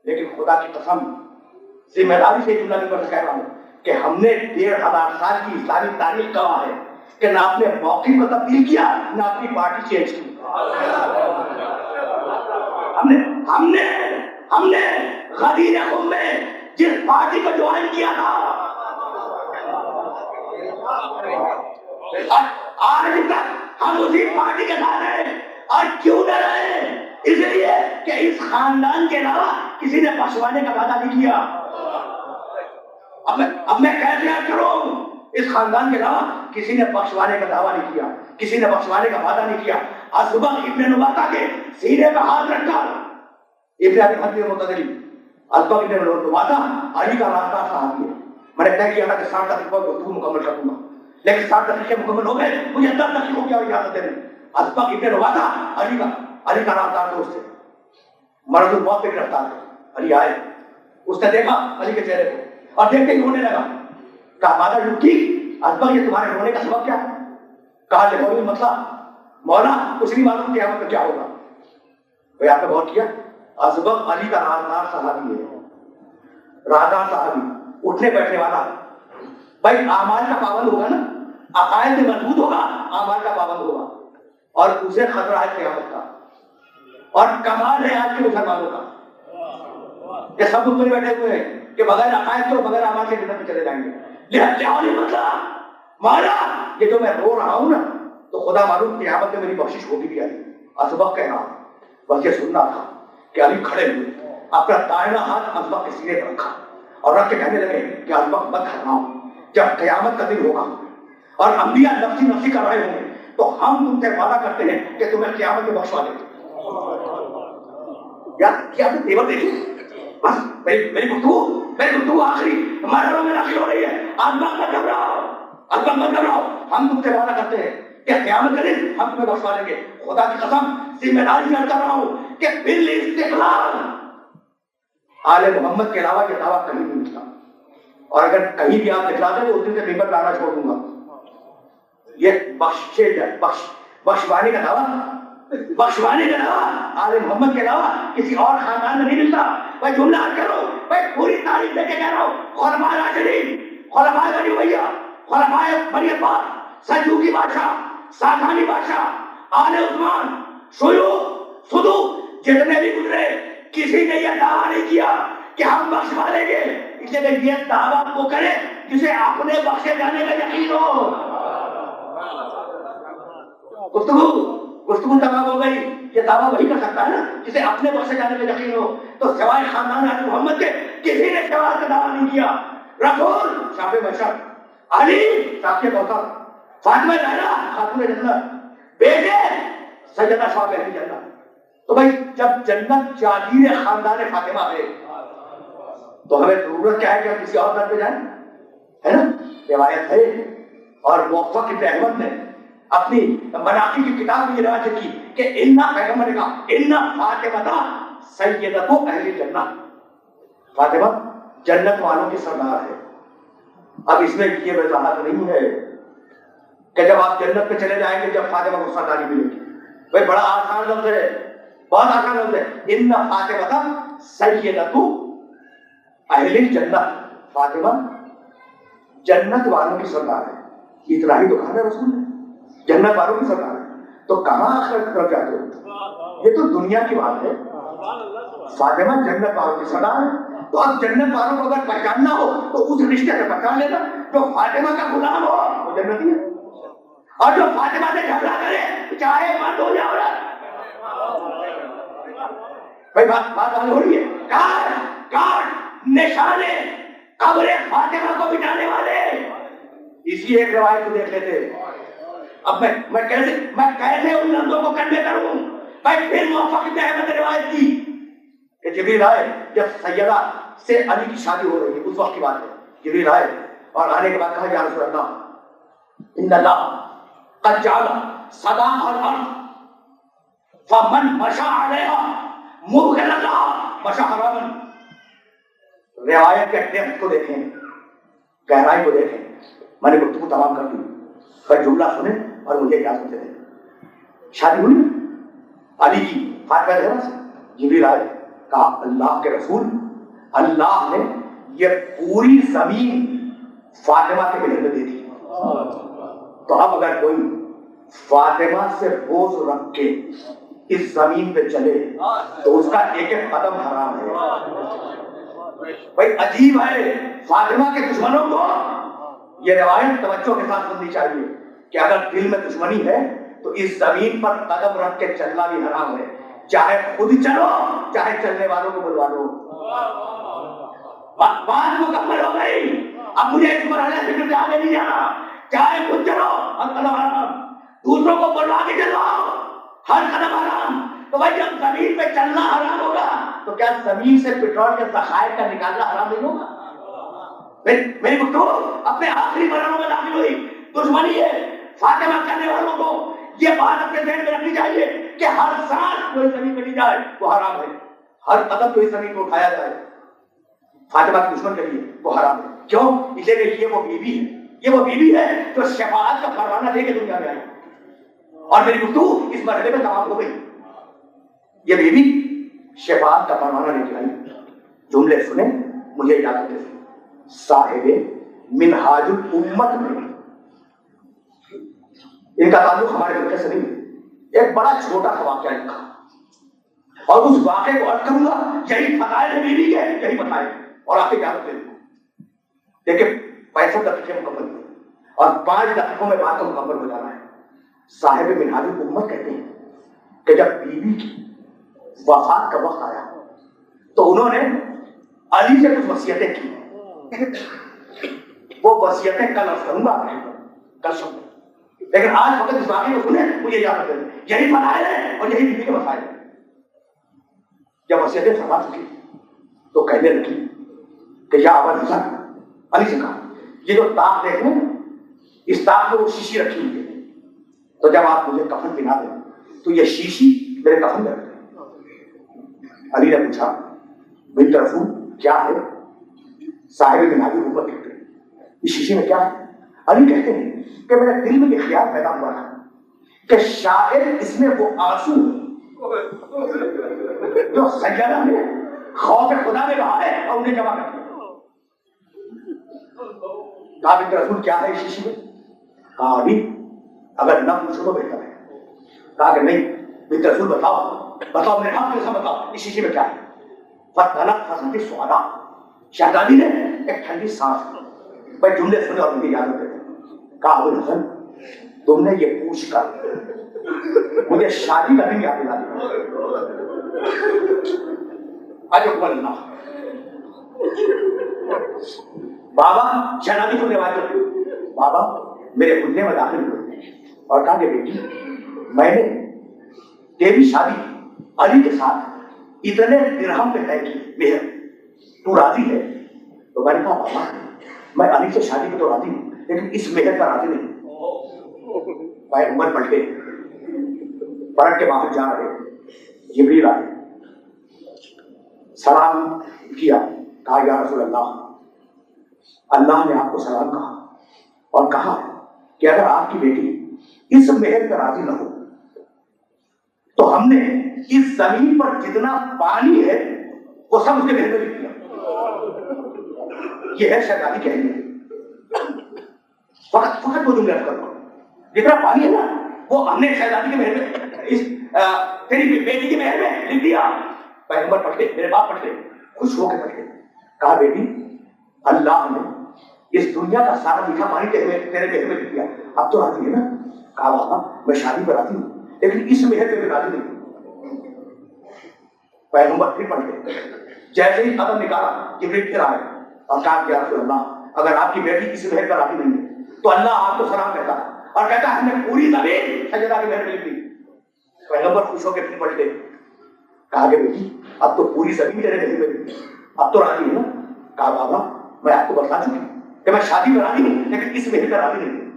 لیکن خدا کی قسم ذمہ داری سے جملہ نہیں کہہ رہا ہوں کہ ہم نے 1500 سال کی اسلامی تاریخ گواہ ہے کہ نہ اپنے موقف کو تبدیل کیا نہ اپنی پارٹی چینج کی. ہم نے غدیر خم میں جس پارٹی کو جوائن کیا تھا آج تک ہم اسی پارٹی کے ساتھ ہیں. اور کیوں نہ رہے؟ اس لیے کہ اس خاندان کے علاوہ کسی نے بخشوانے کا وعدہ نہیں کیا. اب میں کیسے یاد کروں؟ اس خاندان کے علاوہ کسی نے بخشوانے کا دعویٰ نہیں کیا, کسی نے بخشوانے کا وعدہ نہیں کیا. اسبغ ابن نباتہ کے سینے پہ ہاتھ رکھ کر ابن ابی حاتم متدلی اسبغ ابن نباتہ علی کا راستہ صحابی ہے. میں نے طے کیا تھا کہ 60 دقیقوں کو گفتگو مکمل کر دوں گا, لیکن 60 دقیقے مکمل ہو گئے, مجھے 10 دقیقوں کی اجازت دے دیں. اسبغ ابن نباتہ علی کا راستہ دوست ہے, مرض الموت پہ گرفتار ہے. علی آئے, اس نے دیکھا علی کے چہرے کو اور دیکھتے ہی رونے لگا. کہا مادر یو ٹھیک اسبغ یہ تمہارے رونے کا سبب کیا ہے؟ کہا کہ مولوی مسئلہ مولا کچھ نہیں معلوم قیامت میں کیا ہوگا. بھائی آپ نے غور کیا اسبغ علی کا رازدار صحابی ہے, رازدار صحابی, اٹھنے بیٹھنے والا. بھائی اعمال کا پابند ہوگا نا, عقائد میں مضبوط ہوگا, اعمال کا پابند ہوگا, اور اسے خطرہ ہے قیامت کا. اور کمال ہے آج کے مسلمانوں کا کہ سب اس پر بیٹھے ہوئے ہیں کہ بغیر عقائد کے اور بغیر اعمال کے جنت میں چلے جائیں گے. مولا یہ جو میں رو رہا ہوں نا تو خدا معلوم قیامت میں میری بخشش ہوگی بھی. علی اسبغ کہنا بس یہ سننا تھا کہ علی کھڑے ہوئے, اپنا دائنا ہاتھ اسبغ کے سینے پر رکھا اور رکھ کے کہنے لگے کہ اسبغ مت گھبراؤ, جب قیامت کا دن ہوگا اور انبیاء نفسی نفسی کر رہے ہوں گے تو ہم تم سے وعدہ کرتے ہیں کہ تمہیں قیامت میں بخشوا دیں گے. کیا تم تیور دیکھیں, بس میری گفتگو آخری مرحلوں میں داخل ہو رہی ہے. اسبغ مت گھبراؤ, ہم تم سے وعدہ کرتے ہیں کہ قیامت کے دن ہم تمہیں بخشوا دیں گے. خدا کی قسم ذمہ داری سے کر رہا ہوں کہ بالاستقلال آل محمد کے علاوہ یہ دعویٰ کہیں نہیں اٹھتا, اور اگر کہیں بھی آپ دکھلا دیں تو اس دن سے ممبر لانا چھوڑ دوں گا. یہ بخشوانے کا دعویٰ آل محمد کے علاوہ کسی اور خاندان میں نہیں ملتا. بھائی جملہ کرو, بھائی پوری تاریخ لے کے کہہ رہا ہوں, خلفائے راشدین, خلفائے بنی امیہ, خلفائے بنی عباس, سلجوقی بادشاہ, ساسانی بادشاہ, آل عثمان, شیوخ, صدوق, جتنے بھی گزرے کسی نے یہ دعویٰ نہیں کیا کہ ہم بخشوا لیں گے. اس لیے یہ دعویٰ وہ کرے جسے اپنے بخشے جانے کا یقین ہو. گفتگو تمام ہو گئی. یہ دعویٰ وہی کر سکتا ہے نا جسے اپنے بخشے جانے کا یقین ہو. تو سوائے خاندان آل محمد کے کسی نے شفاعت کا دعویٰ نہیں کیا. رسول شافع بشر, علی شافع کوثر, فاطمہ زہرا خاتون جنت, بیٹے سیدہ شعب اہل جنت. تو بھائی جب جنت جاگیر خاندان فاطمہ ہے تو ہمیں ضرورت کیا ہے کہ ہم کسی اور در پہ جائیں, ہے نا. روایت ہے اور موفق ابن احمد نے اپنی مناقب کی کتاب میں یہ روایت کی کہ پیغمبر نے کہا فاطمہ سیدۃ اہل جنت, فاطمہ جنت والوں کی سردار ہے. اب اس میں یہ وضاحت نہیں ہے کہ جب آپ جنت میں چلے جائیں گے جب فاطمہ کو سرداری ملے گی. بھائی بڑا آسان لفظ ہے, بہت آسان لفظ ہے. ان فاطمہ سیدۃ اہل جنت, فاطمہ جنت والوں کی سردار ہے. اتنا ہی تو کہا ہے رسول نے, جنت والوں کی سردار ہے. تو کہاں آخرت کی طرف جاتے ہو؟ یہ تو دنیا کی بات ہے. فاطمہ جنت والوں کی سردار ہے. تو اب جنت والوں کو اگر پہچاننا ہو تو اس رشتے سے پہچان لینا. جو فاطمہ کا غلام ہو وہ جنتی ہے, اور جو فاطمہ سے جھگڑا کرے چاہے مرد ہو یا عورت. بھائی بات ہو رہی ہے. کاٹ نشانے قبر فاطمہ کو مٹانے والے. اسی ایک روایت کو دیکھ لیتے. اب میں کیسے ان لفظوں کو کنوے کروں؟ بھائی پھر موفق ابن احمد نے روایت کی کہ جبریل آئے جب سیدہ سے علی کی شادی ہو رہی ہے, اس وقت کی بات ہے. جبریل آئے اور آنے کے بعد کہا یا رسول اللہ ان اللہ قد جعل صدا الارض فمن مشى عليها مبغضا لها مشى حراما. روایت کے ڈیپتھ کو دیکھیں, گہرائی کو دیکھیں. میں نے گفتگو تمام کر دی, پر جملہ سنیں اور مجھے اجازت دیں. شادی ہوئی علی کی فاطمہ زہرا سے, جبریل آئے کہا اللہ کے رسول، اللہ نے یہ پوری زمین فاطمہ کے محل میں دے دی، تو اب اگر کوئی فاطمہ سے بوجھ رکھ کے اس زمین پہ چلے تو اس کا ایک ایک قدم حرام ہے۔ بھائی عجیب ہے، فاطمہ کے دشمنوں کو یہ روایت توجہ کے ساتھ سننی چاہیے کہ اگر دل میں دشمنی ہے تو اس زمین پر قدم رکھ کے چلنا بھی حرام ہے، چاہے خود چلو چاہے چلنے والوں کو بلوا دو۔ بات مکمل ہو گئی، اب مجھے اس مرحلے فکر سے آگے نہیں جانا، چاہے خود چلو ہر قدم حرام، دوسروں کو بلوا کے چلواؤ ہر قدم حرام۔ تو بھائی جب زمین پہ چلنا حرام ہوگا تو کیا زمین سے پیٹرول کے ذخائر کا نکالنا حرام نہیں ہوگا؟ میری گفتگو اپنے آخری مرحلوں میں داخل ہوئی۔ دشمنی ہے فاطمہ کرنے والوں کو یہ بات اپنے ذہن میں رکھنی چاہیے کہ ہر سال کوئی زمین پہ نہیں جائے وہ حرام ہے، ہر قدم کوئی زمین کو اٹھایا جائے فاطمہ کے دشمن کے لیے وہ حرام ہے۔ کیوں؟ اس لیے کہ یہ وہ بیوی ہے، یہ وہ بیوی ہے جو شفاعت کا پروانہ دے کے دنیا میں آئی، اور میری گفتگو اس مرحلے میں تمام ہو گئی۔ یہ بیوی شفاعت کا پروانہ لے کے آئی، جملے سنیں مجھے اجازت دیں۔ صاحب منہاج الامت میں ان کا تعلق ہمارے فرقے سے نہیں، ایک بڑا چھوٹا سا واقعہ لکھا اور اس واقعے کو عرض کروں گا، یہی فضائل بیوی کے یہی بتائے اور آپ کی اجازت دے دوں۔ دیکھیں 65 دقیقے مکمل ہوئے اور 5 دقیقوں میں بات کو مکمل ہو جانا ہے۔ صاحب منہاج الامت کہتے ہیں کہ جب بیوی کی وفات کا وقت آیا تو انہوں نے علی سے کچھ وصیتیں کی، وہ وصیتیں کل عرض کروں گا، کل سنوں، لیکن آج وقت اس واقعے کو سنیں مجھے یاد رکھیں، یہی فضائل ہے اور یہی بیوی کے مسائل ہیں۔ جب وصیتیں فرما چکی تو کہنے لگی کہ یا ابا الحسن، علی سے کہا یہ جو طاق دیکھ لیں اس طاق میں وہ شیشی رکھی ہوئی ہے، تو جب آپ مجھے کفن پہنا دیں تو یہ شیشی میرے کفن میں رکھ دیں۔ علی نے پوچھا بنت رسول کیا ہے؟ صاحب منہاج الامت کہتے ہیں اس شیشے میں کیا ہے؟ علی کہتے ہیں کہ میرے دل میں یہ خیال پیدا ہوا تھا کہ شاید اس میں وہ آنسو جو سیدہ نے خوف خدا میں کہا ہے اور انہیں جمع کر دیا۔ کہا بنت رسول کیا ہے اس شیشے میں؟ کہا علی اگر نہ پوچھو تو بہتر ہے۔ کہا کہ نہیں بنت رسول بتاؤ میرے آپ کے ساتھ بتاؤ اس شیشے میں کیا ہے؟ فتنفست سوادا، شہزادی نے ایک ٹھنڈی سانس لی۔ بھائی جملے سنے اور مجھے اجازت دے دیں۔ کہا ابو الحسن تم نے یہ پوچھ کر مجھے شادی کا دن یاد دلا دیا۔ عجب اللہ، بابا شہزادی کو روایت کرتے بابا میرے خدنے میں داخل ہوئے اور کہا کہ بیٹی میں نے تیری شادی علی کے ساتھ اتنے درہم پہ طے کی، مہر تو راضی ہے؟ تو میں نے کہا بابا میں علی سے شادی پہ تو راضی ہوں لیکن اس مہر پر راضی نہیں۔ بھائی عمر پلٹے پلٹ کے باہر جا رہے، جبریل آئے، سلام کیا، کہا یا رسول اللہ اللہ نے آپ کو سلام کہا اور کہا کہ اگر آپ کی بیٹی اس مہر پر راضی نہ ہو تو ہم نے اس زمین پر جتنا پانی ہے وہ سب اس کے مہر میں لکھ دیا۔ یہ ہے شہزادی کی اہمیت۔ فقط وہ جملے کرو، جتنا پانی ہے نا وہ ہم نے شہزادی کے مہر میں اس تیری بیٹی کے مہر میں لکھ دیا۔ پیغمبر پڑھ کے میرے باپ پڑھ کے خوش ہو کے پڑھ کے کہا بیٹی اللہ نے اس دنیا کا سارا میٹھا پانی تیرے مہر میں لکھ دیا، اب تو راضی ہے نا؟ کہا بابا میں شادی پر راضی ہوں لیکن اس مہر پہ بھی راضی نہیں ہوں۔ پیغمبر پھر پڑھ کے جیسے ہی قدم نکالا جبریل پھر آئے اور کہا کہ یا رسول اللہ اگر آپ کی بیٹی کسی مہر پر راضی نہیں ہے تو اللہ آپ کو سلام کہتا ہے اور کہتا ہے ہم نے پوری زمین سجدہ کی مہر میں لکھ دی۔ پیغمبر خوش ہو کے پھر پڑھ کے کہا کہ بیٹی اب تو پوری زمین تیرے مہر میں لکھ دی، اب تو راضی ہے نا؟ کہا بابا میں آپ کو بتا چکی کہ میں شادی میں راضی ہوں لیکن اس مہر پر راضی نہیں ہوں۔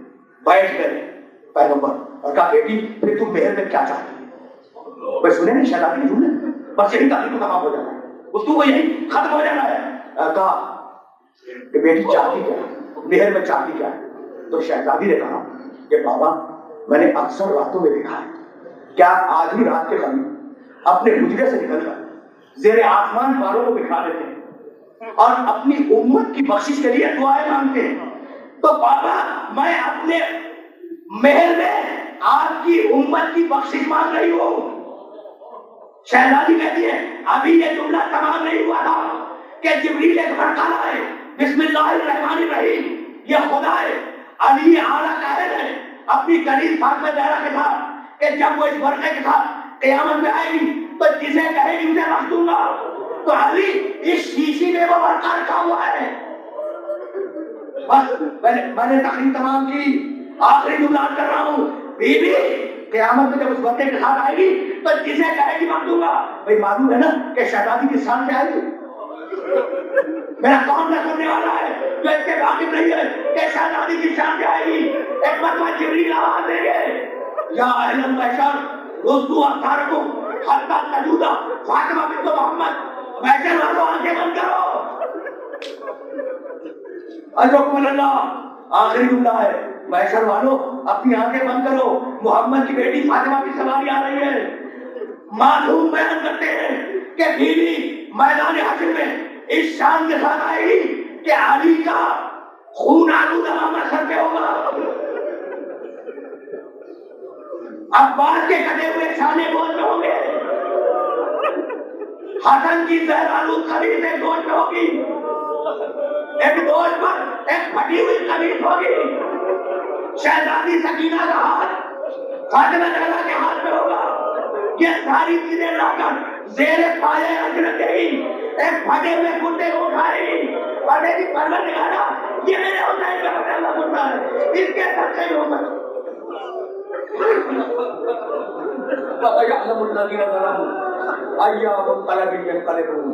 بیٹھ گئے پیغمبر اور کہا بیٹی پھر تم مہر میں کیا چاہتی ہے؟ بھائی سنے نہیں شہزادی کے جملے، بس یہی تعلیم کو تمام ہو جانا ہے، اس کو یہی ختم ہو جانا ہے۔ کہا کہ بیٹی چاہتی کیا ہے، مہر میں چاہتی کیا ہے؟ تو شہزادی نے کہا کہ بابا میں نے اکثر راتوں میں دیکھا ہے کیا آدھی رات کے قریب اپنے حجرے سے نکل کر زیر آسمان پاروں کو بکھا دیتے ہیں اور اپنی امت کی بخشش کے لیے دعائیں مانگتے ہیں. تو بابا میں اپنے محل میں آپ کی امت کی بخشش مانگ رہی ہوں. شہزادی کہتی ہے ابھی یہ جملہ تمام نہیں ہوا تھا کہ جبریل ایک بھڑکا لائے. بسم اللہ الرحمن الرحیم. یہ خدا ہے علی اعلیٰ قاہر ہے اپنی کنیز فاطمہ زہرا کے ساتھ کہ جب وہ اس برقعے کے ساتھ قیامت میں آئے گی تو جسے کہے گی اسے رکھ دوں گا. تو علی اس شیشی میں وہ برقع رکھا ہوا ہے. بس میں نے تقریر تمام کی. آخری جملہ کر رہا ہوں. بی بی قیامت میں جب اس برقعے کے ساتھ آئے گی تو جسے کہے گی رکھ دوں گا. بھائی معلوم ہے نا کہ شہزادی کی شان کیا ہے. میرا کون نہ سننے والا ہے جو اس کے واقف نہیں ہے کہ شہزادی کی شان کیا آئے گی. ایک مرتبہ جبریل آواز دیں گے یا اہل البشر رسو اثارکم حتی تجودا فاطمہ بنت محمد. بشر والوں آنکھیں بند کرو. اجرکم اللہ. آخری جملہ ہے بشر والوں اپنی آنکھیں بند کرو. محمد کی بیٹی فاطمہ کی سواری آ رہی ہے. معلوم بیان کرتے ہیں کہ بیوی میدان حشر میں اس شان کے ساتھ آئے گی کہ علی کا خون آلود علامہ سر پہ ہوگا. عباس کے کٹے ہوئے چھانے گود میں ہوں گے. حسن کی زہر آلود قمیض ایک گود میں ہوگی. ایک دوش پر ایک پھٹی ہوئی قمیض ہوگی. شہزادی سکینہ کا ہاتھ فاطمہ زہرا کے ہاتھ میں ہوگا. یہ ساری چیزیں لا کر زیر پائے اجرت گئی. ایک پھٹے ہوئے کنڈے کو اٹھائے گی. پڑھے کی پرور نکالا یہ میرے حسین کا پتہ اللہ کرتا ہے. اس کے سب سے محمد وَيَعْلَمُ الَّذِينَ ظَلَمُوا أَيَّ مُنقَلَبٍ يَنقَلِبُونَ.